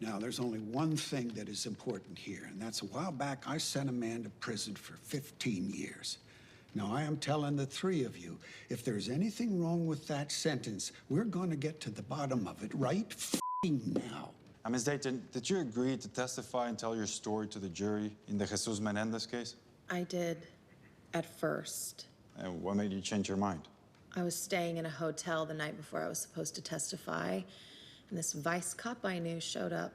Now, there's only one thing that is important here, and that's a while back I sent a man to prison for 15 years. Now, I am telling the three of you, if there's anything wrong with that sentence, we're going to get to the bottom of it right now. Ms. Dayton, did you agree to testify and tell your story to the jury in the Jesus Menendez case? I did, at first. And what made you change your mind? I was staying in a hotel the night before I was supposed to testify, and this vice cop I knew showed up.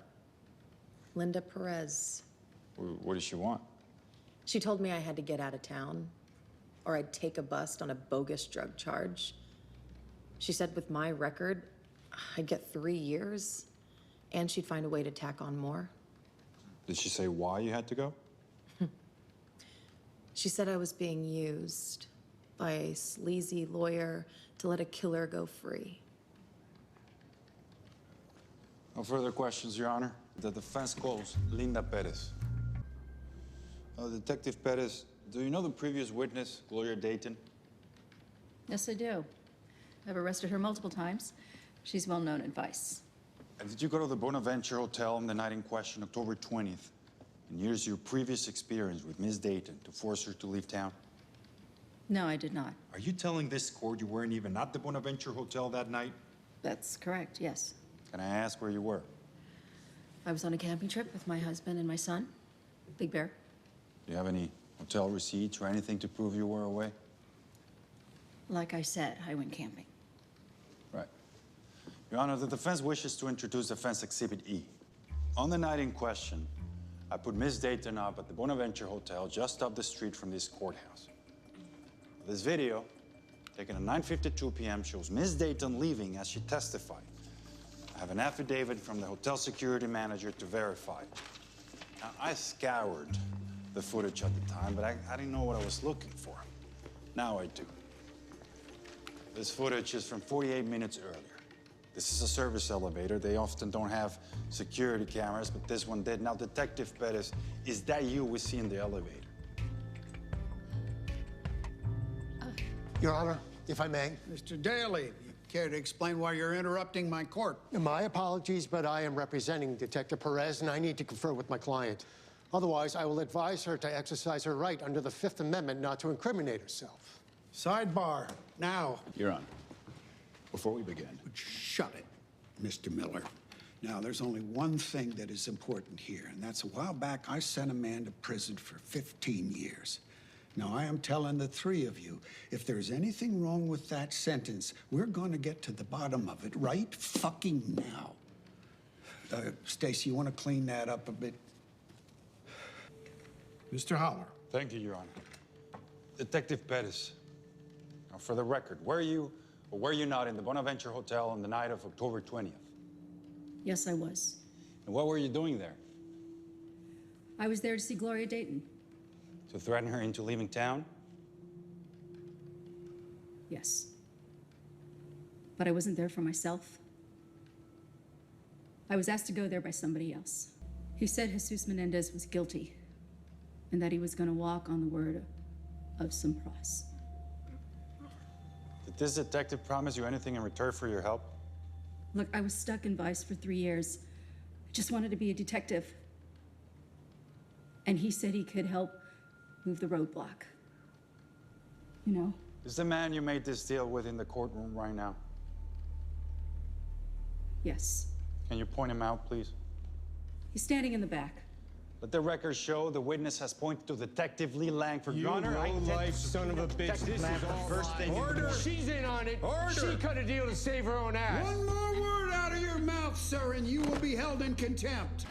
Linda Perez. What does she want? She told me I had to get out of town, or I'd take a bust on a bogus drug charge. She said with my record, I'd get 3 years, and she'd find a way to tack on more. Did she say why you had to go? She said I was being used by a sleazy lawyer to let a killer go free. No further questions, Your Honor. The defense calls Linda Perez. Detective Perez, do you know the previous witness, Gloria Dayton? Yes, I do. I've arrested her multiple times. She's well known at Vice. And did you go to the Bonaventure Hotel on the night in question, October 20th, and use your previous experience with Ms. Dayton to force her to leave town? No, I did not. Are you telling this court you weren't even at the Bonaventure Hotel that night? That's correct, yes. Can I ask where you were? I was on a camping trip with my husband and my son, Big Bear. Do you have any hotel receipts or anything to prove you were away? Like I said, I went camping. Right. Your Honor, the defense wishes to introduce Defense Exhibit E. On the night in question, I put Ms. Dayton up at the Bonaventure Hotel just up the street from this courthouse. This video, taken at 9:52 p.m., shows Ms. Dayton leaving as she testified. I have an affidavit from the hotel security manager to verify. Now, I scoured the footage at the time, but I didn't know what I was looking for. Now I do. This footage is from 48 minutes earlier. This is a service elevator. They often don't have security cameras, but this one did. Now, Detective Perez, is that you we see in the elevator? Your Honor, if I may. Mr. Daly, you care to explain why you're interrupting my court? My apologies, but I am representing Detective Perez, and I need to confer with my client. Otherwise, I will advise her to exercise her right under the Fifth Amendment not to incriminate herself. Sidebar, now. Your Honor, before we begin. Shut it, Mr. Miller. Now, there's only one thing that is important here, and that's a while back I sent a man to prison for 15 years. Now, I am telling the three of you, if there's anything wrong with that sentence, we're going to get to the bottom of it right now. Stacy, you want to clean that up a bit? Mr. Holler. Thank you, Your Honor. Detective Perez, now for the record, were you or were you not in the Bonaventure Hotel on the night of October 20th? Yes, I was. And what were you doing there? I was there to see Gloria Dayton. To threaten her into leaving town? Yes. But I wasn't there for myself. I was asked to go there by somebody else. He said Jesus Menendez was guilty and that he was going to walk on the word of some cross. Did this detective promise you anything in return for your help? Look, I was stuck in Vice for 3 years. I just wanted to be a detective. And he said he could help move the roadblock. You know? Is the man you made this deal with in the courtroom right now? Yes. Can you point him out, please? He's standing in the back. Let the record show the witness has pointed to Detective Lee Langford. You low-life son of a bitch. This is all first thing. order. She's in on it. Order. She cut a deal to save her own ass. One more word out of your mouth, sir, and you will be held in contempt.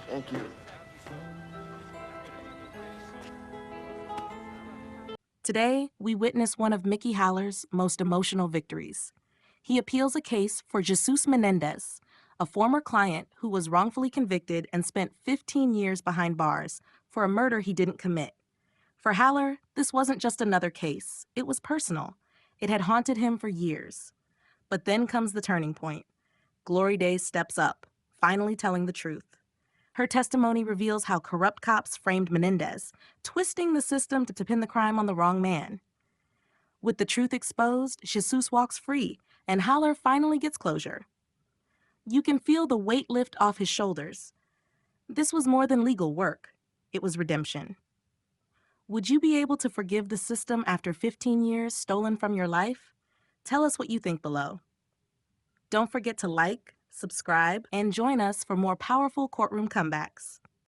Thank you. Today, we witness one of Mickey Haller's most emotional victories. He appeals a case for Jesus Menendez, a former client who was wrongfully convicted and spent 15 years behind bars for a murder he didn't commit. For Haller, this wasn't just another case. It was personal. It had haunted him for years. But then comes the turning point. Glory Day steps up, finally telling the truth. Her testimony reveals how corrupt cops framed Menendez, twisting the system to pin the crime on the wrong man. With the truth exposed, Jesus walks free, and Haller finally gets closure. You can feel the weight lift off his shoulders. This was more than legal work. It was redemption. Would you be able to forgive the system after 15 years stolen from your life? Tell us what you think below. Don't forget to like, subscribe, and join us for more powerful courtroom comebacks.